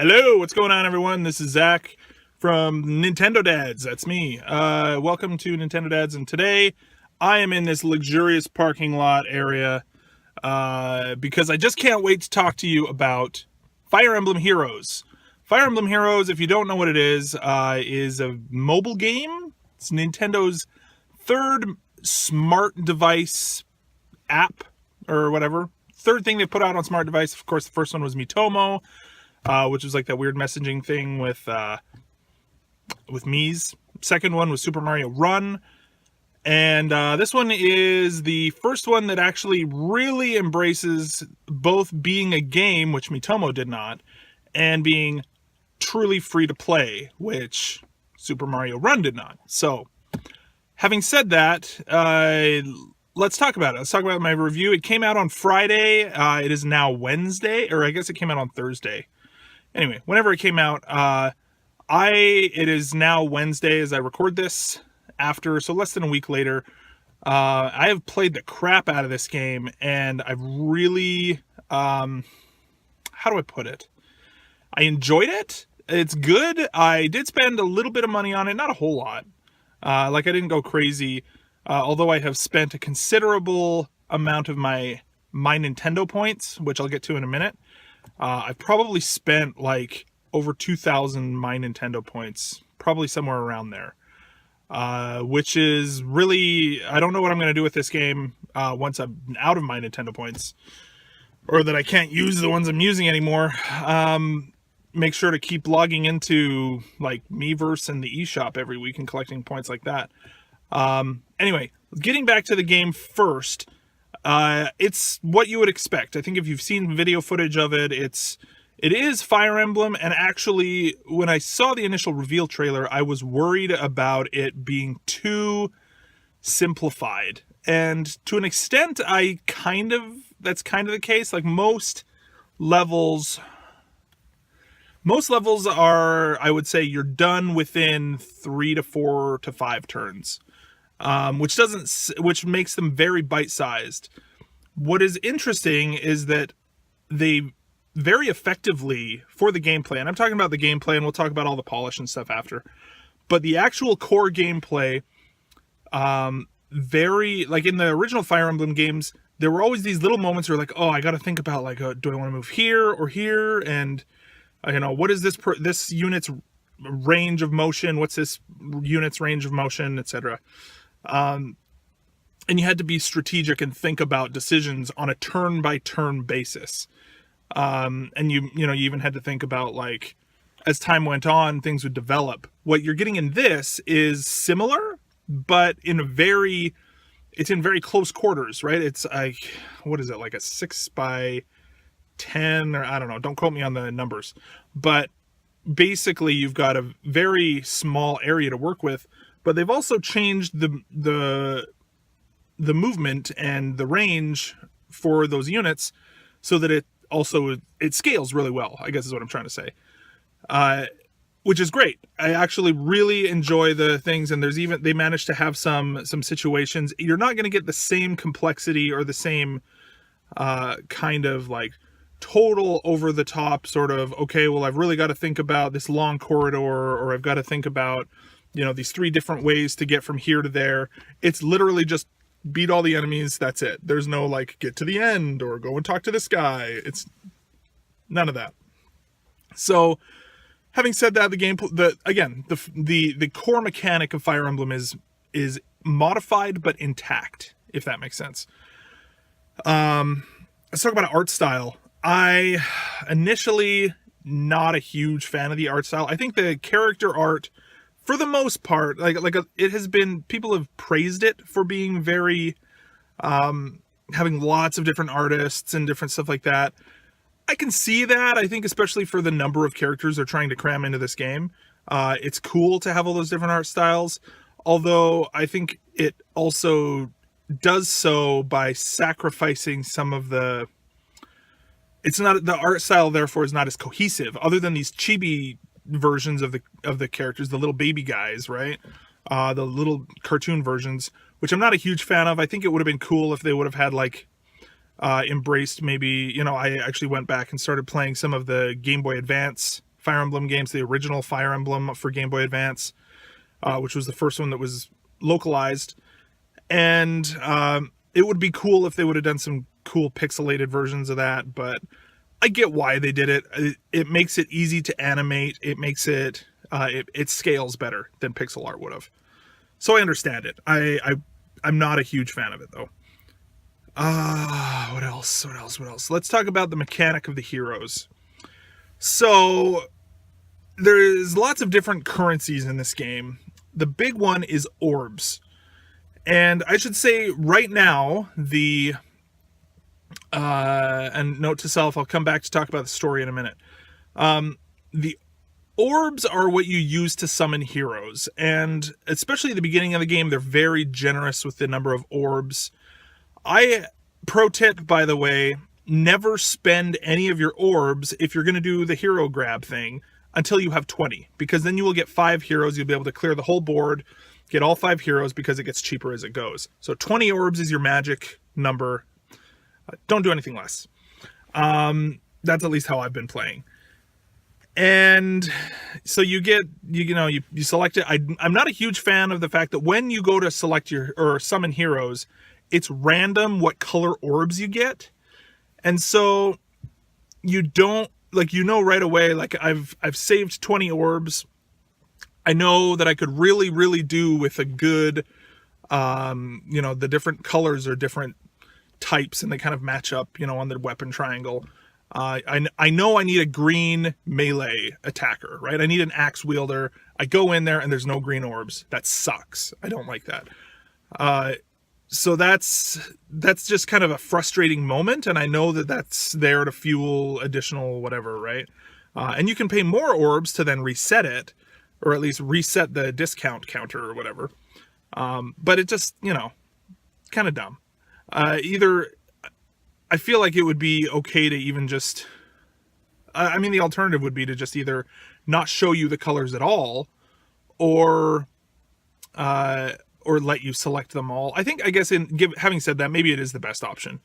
Hello, what's going on, everyone? This is Zach from Nintendo Dads. That's me. Welcome to Nintendo Dads, and today I am in this luxurious parking lot area because I just can't wait to talk to you about Fire Emblem Heroes. Fire Emblem Heroes, if you don't know what it is a mobile game. It's Nintendo's third smart device app, or whatever. Third thing they put out on smart device. Of course, the first one was Miitomo, which was like that weird messaging thing with Mii's. Second one was Super Mario Run. And this one is the first one that actually really embraces both being a game, which Miitomo did not, and being truly free to play, which Super Mario Run did not. So, having said that, let's talk about it. Let's talk about my review. It came out on Friday. It is now Wednesday, or I guess it came out on Thursday. Anyway, whenever it came out, it is now Wednesday as I record this. So less than a week later, I have played the crap out of this game, and I've really, how do I put it? I enjoyed it. It's good. I did spend a little bit of money on it, not a whole lot. I didn't go crazy, although I have spent a considerable amount of my Nintendo points, which I'll get to in a minute. I've probably spent like over 2,000 My Nintendo points, probably somewhere around there. Which is really, I don't know what I'm going to do with this game once I'm out of My Nintendo points, or that I can't use the ones I'm using anymore. Make sure to keep logging into like Miiverse and the eShop every week and collecting points like that. Anyway, getting back to the game first. It's what you would expect. I think if you've seen video footage of it, it is Fire Emblem, and actually, when I saw the initial reveal trailer, I was worried about it being too simplified. And to an extent, that's kind of the case. Like most levels are, I would say, you're done within 3 to 4 to 5 turns. Which makes them very bite-sized. What is interesting is that they very effectively, for the gameplay, and I'm talking about the gameplay, and we'll talk about all the polish and stuff after, but the actual core gameplay, like in the original Fire Emblem games, there were always these little moments where like, oh, I got to think about like, do I want to move here or here, and what is this unit's range of motion? What's this unit's range of motion, etc. And you had to be strategic and think about decisions on a turn-by-turn basis. And you even had to think about, like, as time went on, things would develop. What you're getting in this is similar, but it's in very close quarters, right? It's like, what is it, like a 6x10, or I don't know, don't quote me on the numbers. But basically, you've got a very small area to work with, but they've also changed the movement and the range for those units so that it scales really well, I guess is what I'm trying to say. Which is great. I actually really enjoy the things, and they managed to have some situations. You're not going to get the same complexity or the same kind of like total over the top sort of, okay, well, I've really got to think about this long corridor, or I've got to think about these 3 different ways to get from here to there. It's literally just beat all the enemies. That's it. There's no like get to the end or go and talk to this guy. It's none of that. So, having said that, the core mechanic of Fire Emblem is modified but intact, if that makes sense. Let's talk about art style. I initially not a huge fan of the art style. I think the character art, for the most part, it has been, people have praised it for being very, having lots of different artists and different stuff like that. I can see that. I think especially for the number of characters they're trying to cram into this game, it's cool to have all those different art styles. Although I think it also does so by sacrificing some of the art style, therefore, is not as cohesive, other than these chibi versions of the characters, the little baby guys, right? The little cartoon versions, which I'm not a huge fan of. I think it would have been cool if they would have had like embraced maybe, I actually went back and started playing some of the Game Boy Advance Fire Emblem games, the original Fire Emblem for Game Boy Advance, which was the first one that was localized. And it would be cool if they would have done some cool pixelated versions of that, but I get why they did it. It makes it easy to animate. It makes it, it scales better than pixel art would have. So I understand it. I'm not a huge fan of it, though. What else? Let's talk about the mechanic of the heroes. So there's lots of different currencies in this game. The big one is orbs. And I should say right now, and note to self, I'll come back to talk about the story in a minute. The orbs are what you use to summon heroes. And especially at the beginning of the game, they're very generous with the number of orbs. Pro tip, by the way, never spend any of your orbs if you're going to do the hero grab thing until you have 20, because then you will get 5 heroes. You'll be able to clear the whole board, get all 5 heroes, because it gets cheaper as it goes. So 20 orbs is your magic number. Don't do anything less. That's at least how I've been playing. And so you select it. I'm not a huge fan of the fact that when you go to select or summon heroes, it's random what color orbs you get. And so you don't, right away, I've saved 20 orbs. I know that I could really, really do with a good, the different colors are different types and they kind of match up, on the weapon triangle. I know I need a green melee attacker, right? I need an axe wielder. I go in there and there's no green orbs. That sucks. I don't like that. So that's just kind of a frustrating moment, and I know that that's there to fuel additional whatever, right? And you can pay more orbs to then reset it, or at least reset the discount counter or whatever. But it just, kind of dumb. Either I feel like it would be okay to even just, the alternative would be to just either not show you the colors at all, or let you select them all. I guess having said that, maybe it is the best option,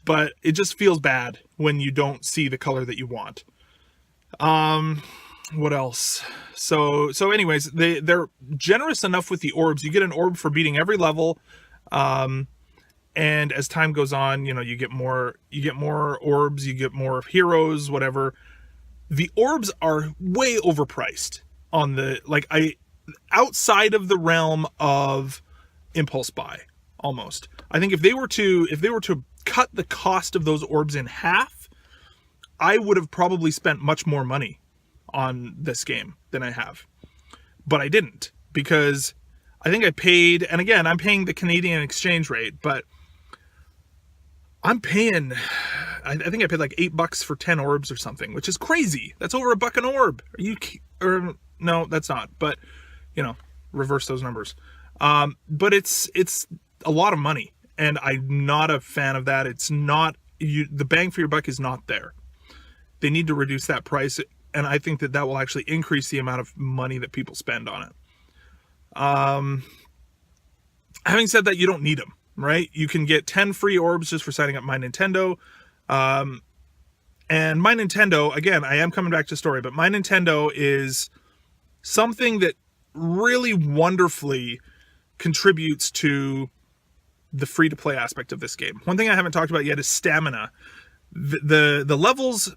but it just feels bad when you don't see the color that you want. What else? So anyways, they're generous enough with the orbs. You get an orb for beating every level. And as time goes on, you get more orbs, you get more heroes, whatever. The orbs are way overpriced on outside of the realm of impulse buy, almost. I think if they were to cut the cost of those orbs in half, I would have probably spent much more money on this game than I have. But I didn't, because I think I paid, and again, I'm paying the Canadian exchange rate, but I think I paid like $8 for 10 orbs or something, which is crazy. That's over $1 an orb. No, that's not, but reverse those numbers. But it's a lot of money, and I'm not a fan of that. It's not, the bang for your buck is not there. They need to reduce that price, and I think that will actually increase the amount of money that people spend on it. Having said that, you don't need them, right? You can get 10 free orbs just for signing up My Nintendo. And My Nintendo, again, I am coming back to story, but My Nintendo is something that really wonderfully contributes to the free-to-play aspect of this game. One thing I haven't talked about yet is stamina. The levels,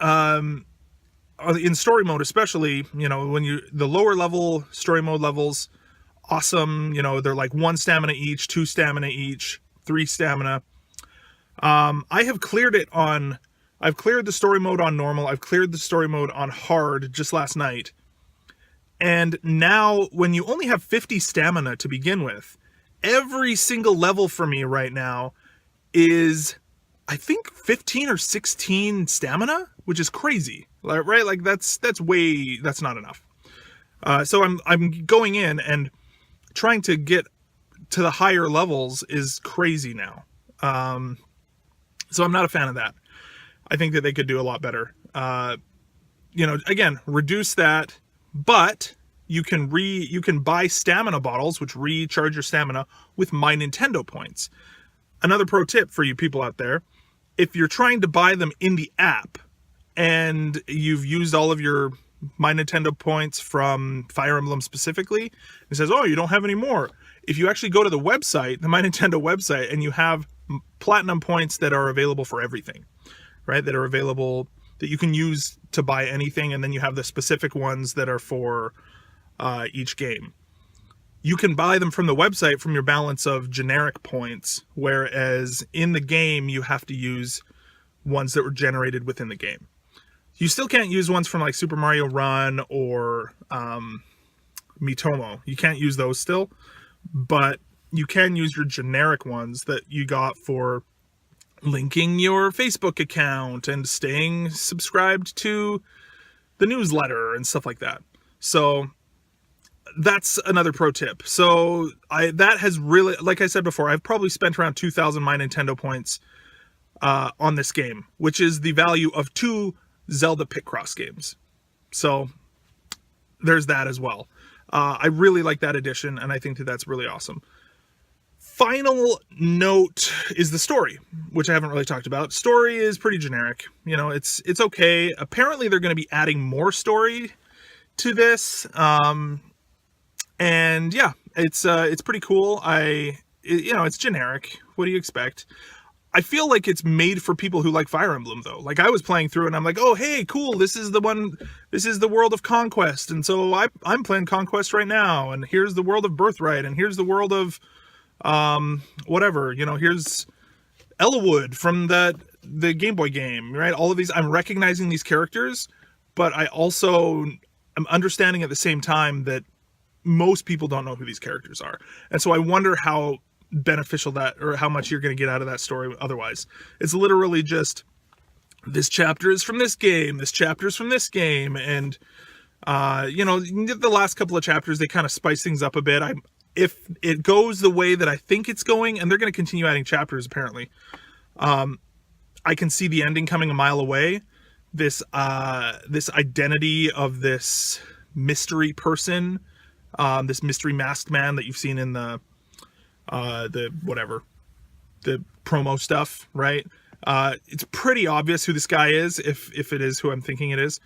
in story mode especially, when the lower level story mode levels, awesome, they're like 1 stamina each, 2 stamina each, 3 stamina. I've cleared the story mode on normal, I've cleared the story mode on hard just last night. And now, when you only have 50 stamina to begin with, every single level for me right now is, I think, 15 or 16 stamina, which is crazy, right? Like that's not enough. So I'm going in and trying to get to the higher levels is crazy now. So I'm not a fan of that. I think that they could do a lot better. Again, reduce that. But you can buy stamina bottles, which recharge your stamina with My Nintendo points. Another pro tip for you people out there, if you're trying to buy them in the app, and you've used all of your My Nintendo points from Fire Emblem specifically, it says, oh, you don't have any more. If you actually go to the website, the My Nintendo website, and you have platinum points that are available for everything, right? That are available, that you can use to buy anything, and then you have the specific ones that are for each game. You can buy them from the website from your balance of generic points, whereas in the game you have to use ones that were generated within the game. You still can't use ones from like Super Mario Run or Miitomo. You can't use those still, but you can use your generic ones that you got for linking your Facebook account and staying subscribed to the newsletter and stuff like that. So that's another pro tip. So that has really, like I said before, I've probably spent around 2,000 My Nintendo points on this game, which is the value of 2 Zelda Picross games. So there's that as well. I really like that addition, and I think that that's really awesome. Final note is the story, which I haven't really talked about. Story is pretty generic. You know, it's okay. Apparently they're going to be adding more story to this. And yeah, it's pretty cool. It's generic. What do you expect? I feel like it's made for people who like Fire Emblem, though. Like, I was playing through and I'm like, oh, hey, cool, this is the world of Conquest, and so I'm playing Conquest right now, and here's the world of Birthright, and here's the world of, whatever, here's Elwood from the Game Boy game, right? All of these, I'm recognizing these characters, but I also am understanding at the same time that most people don't know who these characters are. And so I wonder how beneficial that, or how much you're going to get out of that story otherwise. It's literally just, this chapter is from this game, this chapter is from this game, and the last couple of chapters, they kind of spice things up a bit. If it goes the way that I think it's going, and they're going to continue adding chapters apparently, I can see the ending coming a mile away. This identity of this mystery person, this mystery masked man that you've seen in the promo stuff, right? It's pretty obvious who this guy is, if it is who I'm thinking it is.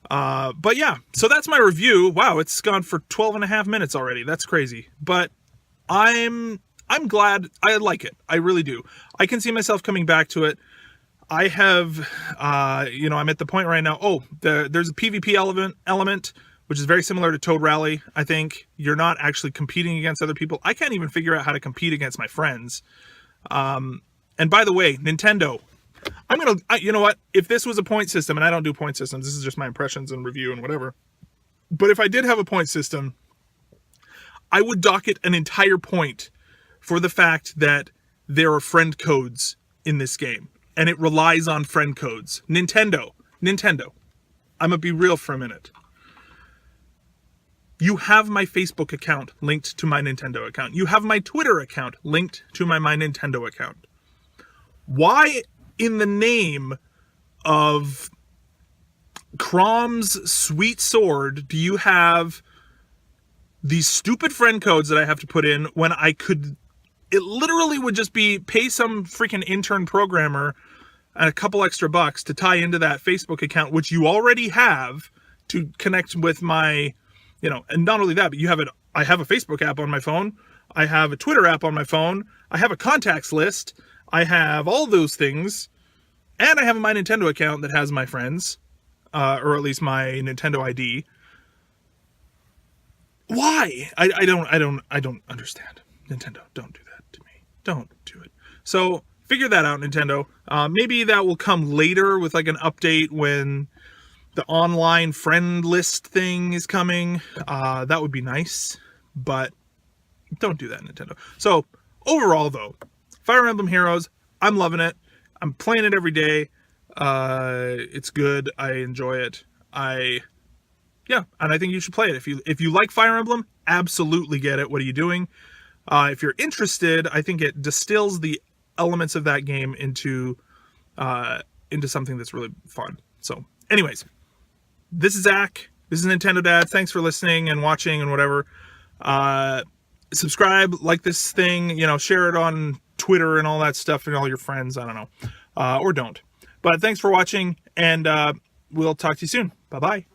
But yeah, so that's my review. Wow, it's gone for 12 and a half minutes already. That's crazy. But I'm glad. I like it. I really do. I can see myself coming back to it. I have, I'm at the point right now, there's a PvP element, which is very similar to Toad Rally. I think you're not actually competing against other people. I can't even figure out how to compete against my friends. And by the way, Nintendo, you know what? If this was a point system, and I don't do point systems, this is just my impressions and review and whatever. But if I did have a point system, I would dock it an entire point for the fact that there are friend codes in this game. And it relies on friend codes. Nintendo, I'm gonna be real for a minute. You have my Facebook account linked to my Nintendo account. You have my Twitter account linked to my Nintendo account. Why, in the name of Crom's sweet sword, do you have these stupid friend codes that I have to put in when I could... It literally would just be pay some freaking intern programmer and a couple extra bucks to tie into that Facebook account, which you already have, to connect with my... and not only that, but I have a Facebook app on my phone. I have a Twitter app on my phone. I have a contacts list. I have all those things. And I have my Nintendo account that has my friends, or at least my Nintendo ID. Why? I don't understand. Nintendo, don't do that to me. Don't do it. So figure that out, Nintendo. Maybe that will come later with like an update when the online friend list thing is coming. That would be nice, but don't do that, Nintendo. So overall though, Fire Emblem Heroes, I'm loving it. I'm playing it every day. It's good. I enjoy it. And I think you should play it. If you like Fire Emblem, absolutely get it. What are you doing? If you're interested, I think it distills the elements of that game into something that's really fun. So anyways, this is Zach. This is Nintendo Dad. Thanks for listening and watching and whatever. Subscribe, like this thing, share it on Twitter and all that stuff and all your friends. I don't know. Or don't. But But thanks for watching, and we'll talk to you soon. Bye-bye.